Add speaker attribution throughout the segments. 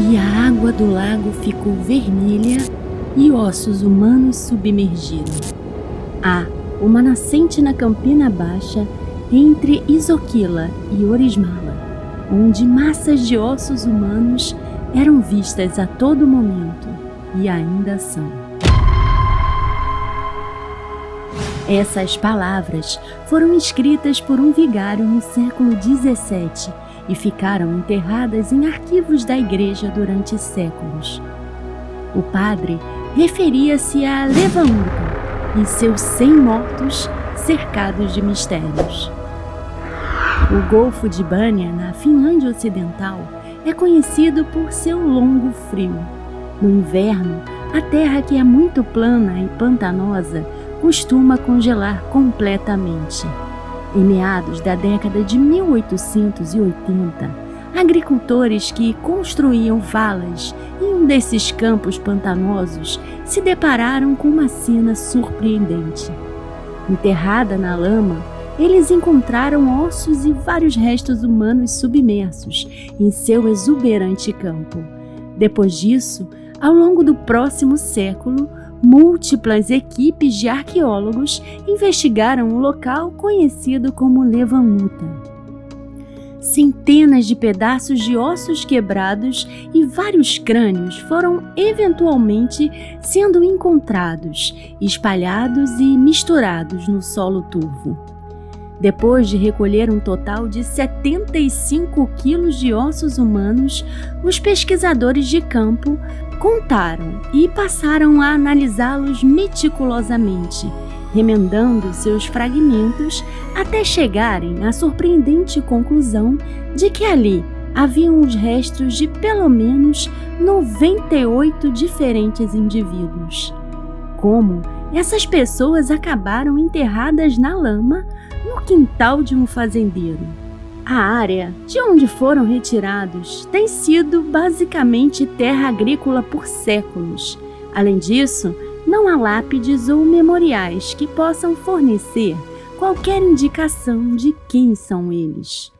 Speaker 1: E a água do lago ficou vermelha e ossos humanos submergiram. Há uma nascente na Campina Baixa entre Isoquila e Orismala, onde massas de ossos humanos eram vistas a todo momento e ainda são. Essas palavras foram escritas por um vigário no século XVII e ficaram enterradas em arquivos da igreja durante séculos. O padre referia-se a Levanluta e seus 100 mortos cercados de mistérios. O Golfo de Bânia, na Finlândia Ocidental, é conhecido por seu longo frio. No inverno, a terra, que é muito plana e pantanosa, costuma congelar completamente. Em meados da década de 1880, agricultores que construíam valas em um desses campos pantanosos se depararam com uma cena surpreendente. Enterrada na lama, eles encontraram ossos e vários restos humanos submersos em seu exuberante campo. Depois disso, ao longo do próximo século, múltiplas equipes de arqueólogos investigaram o local conhecido como Levanluta. Centenas de pedaços de ossos quebrados e vários crânios foram eventualmente sendo encontrados, espalhados e misturados no solo turvo. Depois de recolher um total de 75 quilos de ossos humanos, os pesquisadores de campo contaram e passaram a analisá-los meticulosamente, remendando seus fragmentos até chegarem à surpreendente conclusão de que ali haviam os restos de pelo menos 98 diferentes indivíduos. Como essas pessoas acabaram enterradas na lama no quintal de um fazendeiro? A área de onde foram retirados tem sido basicamente terra agrícola por séculos. Além disso, não há lápides ou memoriais que possam fornecer qualquer indicação de quem são eles.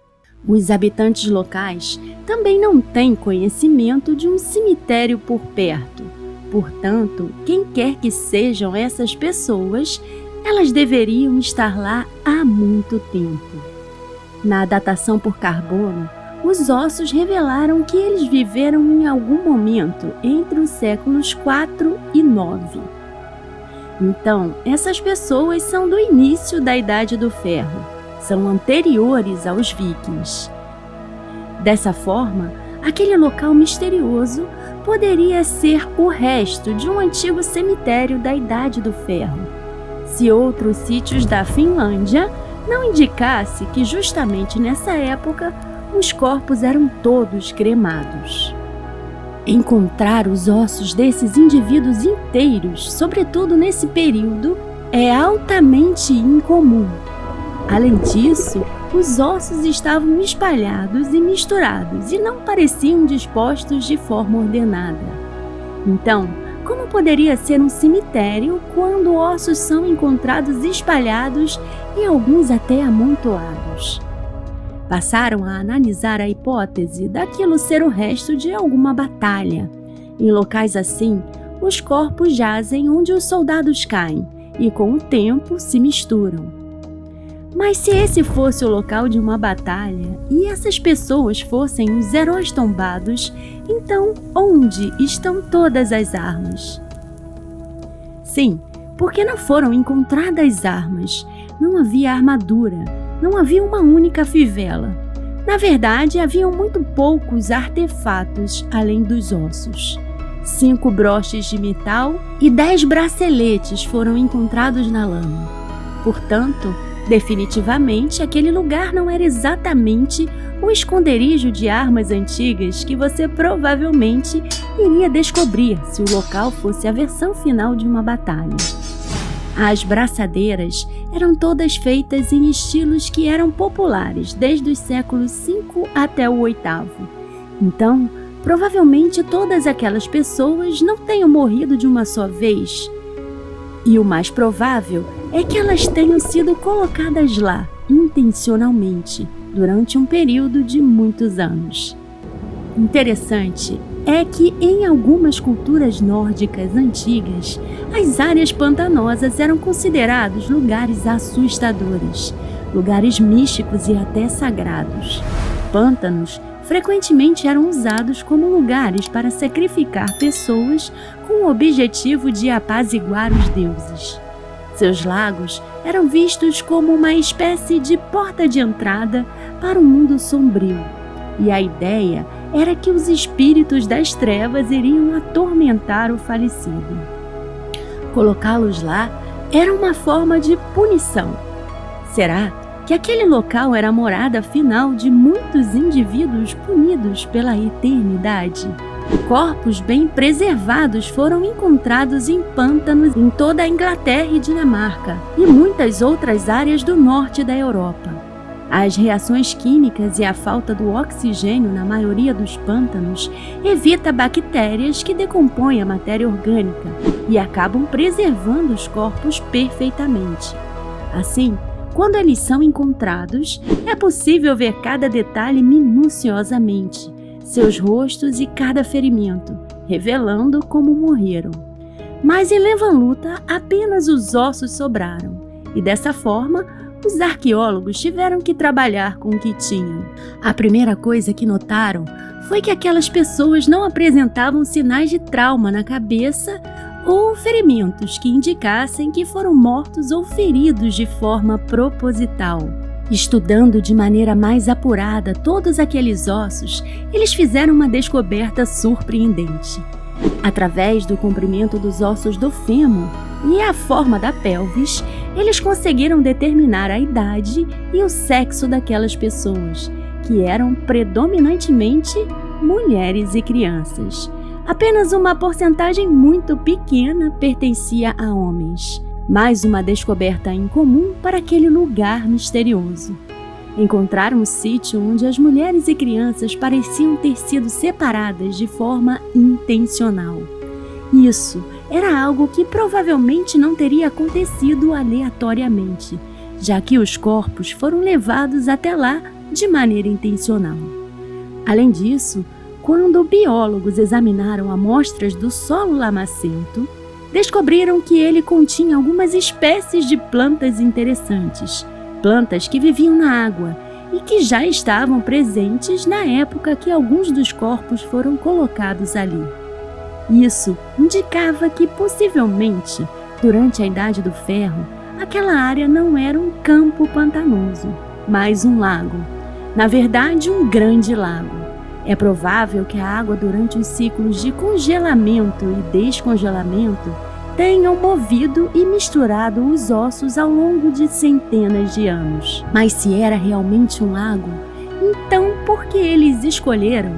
Speaker 1: Os habitantes locais também não têm conhecimento de um cemitério por perto. Portanto, quem quer que sejam essas pessoas, elas deveriam estar lá há muito tempo. Na datação por carbono, os ossos revelaram que eles viveram em algum momento entre os séculos 4 e 9. Então, essas pessoas são do início da Idade do Ferro, são anteriores aos vikings. Dessa forma, aquele local misterioso poderia ser o resto de um antigo cemitério da Idade do Ferro, se outros sítios da Finlândia não indicasse que justamente nessa época os corpos eram todos cremados. Encontrar os ossos desses indivíduos inteiros, sobretudo nesse período, é altamente incomum. Além disso, os ossos estavam espalhados e misturados e não pareciam dispostos de forma ordenada. Então, como poderia ser um cemitério quando ossos são encontrados espalhados e alguns até amontoados? Passaram a analisar a hipótese daquilo ser o resto de alguma batalha. Em locais assim, os corpos jazem onde os soldados caem e com o tempo se misturam. Mas se esse fosse o local de uma batalha e essas pessoas fossem os heróis tombados, então onde estão todas as armas? Sim, porque não foram encontradas armas, não havia armadura, não havia uma única fivela. Na verdade, haviam muito poucos artefatos além dos ossos. 5 broches de metal e 10 braceletes foram encontrados na lama. Portanto, definitivamente, aquele lugar não era exatamente um esconderijo de armas antigas que você provavelmente iria descobrir se o local fosse a versão final de uma batalha. As braçadeiras eram todas feitas em estilos que eram populares desde os séculos V até o VIII. Então, provavelmente todas aquelas pessoas não tenham morrido de uma só vez. E o mais provável é que elas tenham sido colocadas lá intencionalmente durante um período de muitos anos. Interessante é que em algumas culturas nórdicas antigas, as áreas pantanosas eram considerados lugares assustadores, lugares místicos e até sagrados. Pântanos frequentemente eram usados como lugares para sacrificar pessoas com o objetivo de apaziguar os deuses. Seus lagos eram vistos como uma espécie de porta de entrada para um mundo sombrio, e a ideia era que os espíritos das trevas iriam atormentar o falecido. Colocá-los lá era uma forma de punição. Será que aquele local era a morada final de muitos indivíduos punidos pela eternidade? Corpos bem preservados foram encontrados em pântanos em toda a Inglaterra e Dinamarca e muitas outras áreas do norte da Europa. As reações químicas e a falta do oxigênio na maioria dos pântanos evita bactérias que decompõem a matéria orgânica e acabam preservando os corpos perfeitamente. Assim, quando eles são encontrados, é possível ver cada detalhe minuciosamente, seus rostos e cada ferimento, revelando como morreram. Mas em Levanluta apenas os ossos sobraram, e dessa forma, os arqueólogos tiveram que trabalhar com o que tinham. A primeira coisa que notaram foi que aquelas pessoas não apresentavam sinais de trauma na cabeça ou ferimentos que indicassem que foram mortos ou feridos de forma proposital. Estudando de maneira mais apurada todos aqueles ossos, eles fizeram uma descoberta surpreendente. Através do comprimento dos ossos do fêmur e a forma da pelvis, eles conseguiram determinar a idade e o sexo daquelas pessoas, que eram predominantemente mulheres e crianças. Apenas uma porcentagem muito pequena pertencia a homens. Mais uma descoberta incomum para aquele lugar misterioso. Encontraram um sítio onde as mulheres e crianças pareciam ter sido separadas de forma intencional. Isso era algo que provavelmente não teria acontecido aleatoriamente, já que os corpos foram levados até lá de maneira intencional. Além disso, quando biólogos examinaram amostras do solo lamacento, descobriram que ele continha algumas espécies de plantas interessantes, plantas que viviam na água e que já estavam presentes na época que alguns dos corpos foram colocados ali. Isso indicava que, possivelmente, durante a Idade do Ferro, aquela área não era um campo pantanoso, mas um lago. Na verdade, um grande lago. É provável que a água, durante os ciclos de congelamento e descongelamento, tenham movido e misturado os ossos ao longo de centenas de anos. Mas se era realmente um lago, então por que eles escolheram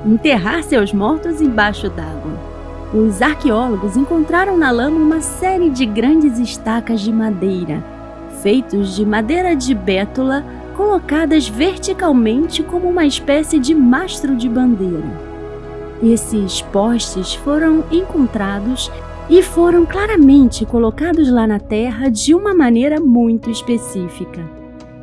Speaker 1: enterrar seus mortos embaixo d'água? Os arqueólogos encontraram na lama uma série de grandes estacas de madeira, feitos de madeira de bétula, colocadas verticalmente como uma espécie de mastro de bandeira. Esses postes foram encontrados e foram claramente colocados lá na terra de uma maneira muito específica.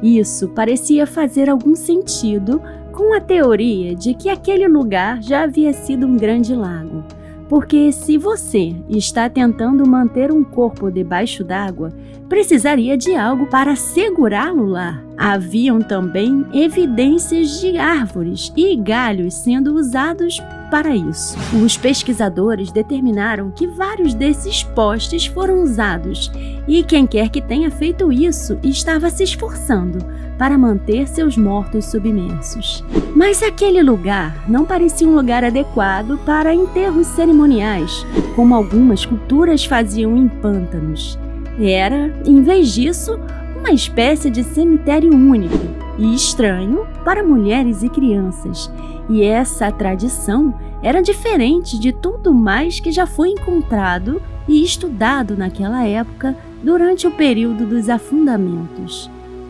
Speaker 1: Isso parecia fazer algum sentido com a teoria de que aquele lugar já havia sido um grande lago. Porque se você está tentando manter um corpo debaixo d'água, precisaria de algo para segurá-lo lá. Haviam também evidências de árvores e galhos sendo usados para isso. Os pesquisadores determinaram que vários desses postes foram usados e quem quer que tenha feito isso estava se esforçando para manter seus mortos submersos. Mas aquele lugar não parecia um lugar adequado para enterros cerimoniais, como algumas culturas faziam em pântanos. Era, em vez disso, uma espécie de cemitério único e estranho para mulheres e crianças. E essa tradição era diferente de tudo mais que já foi encontrado e estudado naquela época durante o período dos afundamentos.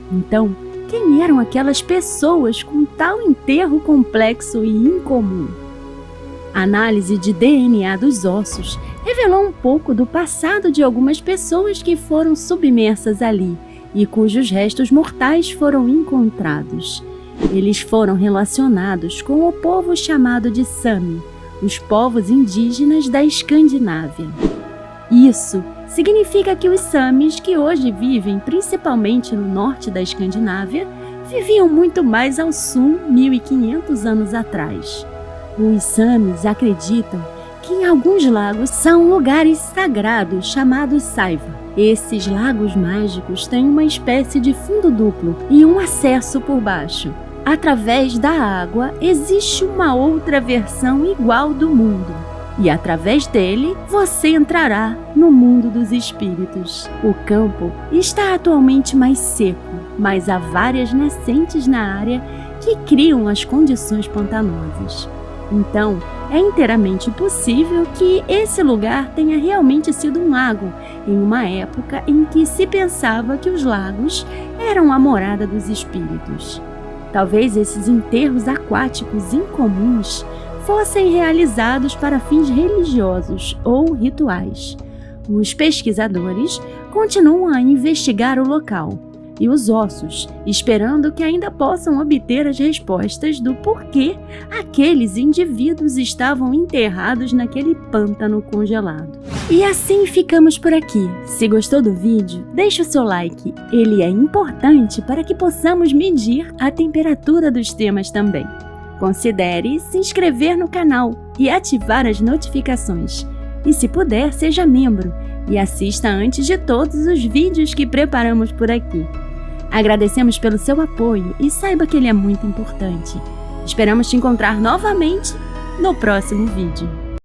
Speaker 1: Então, quem eram aquelas pessoas com tal enterro complexo e incomum? A análise de DNA dos ossos revelou um pouco do passado de algumas pessoas que foram submersas ali e cujos restos mortais foram encontrados. Eles foram relacionados com o povo chamado de Sami, os povos indígenas da Escandinávia. Isso significa que os Samis, que hoje vivem principalmente no norte da Escandinávia, viviam muito mais ao sul 1500 anos atrás. Os Samis acreditam que em alguns lagos são lugares sagrados chamados Saiva. Esses lagos mágicos têm uma espécie de fundo duplo e um acesso por baixo. Através da água existe uma outra versão igual do mundo. E através dele, você entrará no mundo dos espíritos. O campo está atualmente mais seco, mas há várias nascentes na área que criam as condições pantanosas. Então, é inteiramente possível que esse lugar tenha realmente sido um lago, em uma época em que se pensava que os lagos eram a morada dos espíritos. Talvez esses enterros aquáticos incomuns fossem realizados para fins religiosos ou rituais. Os pesquisadores continuam a investigar o local e os ossos, esperando que ainda possam obter as respostas do porquê aqueles indivíduos estavam enterrados naquele pântano congelado. E assim ficamos por aqui. Se gostou do vídeo, deixe o seu like. Ele é importante para que possamos medir a temperatura dos temas também. Considere se inscrever no canal e ativar as notificações. E se puder, seja membro e assista antes de todos os vídeos que preparamos por aqui. Agradecemos pelo seu apoio e saiba que ele é muito importante. Esperamos te encontrar novamente no próximo vídeo.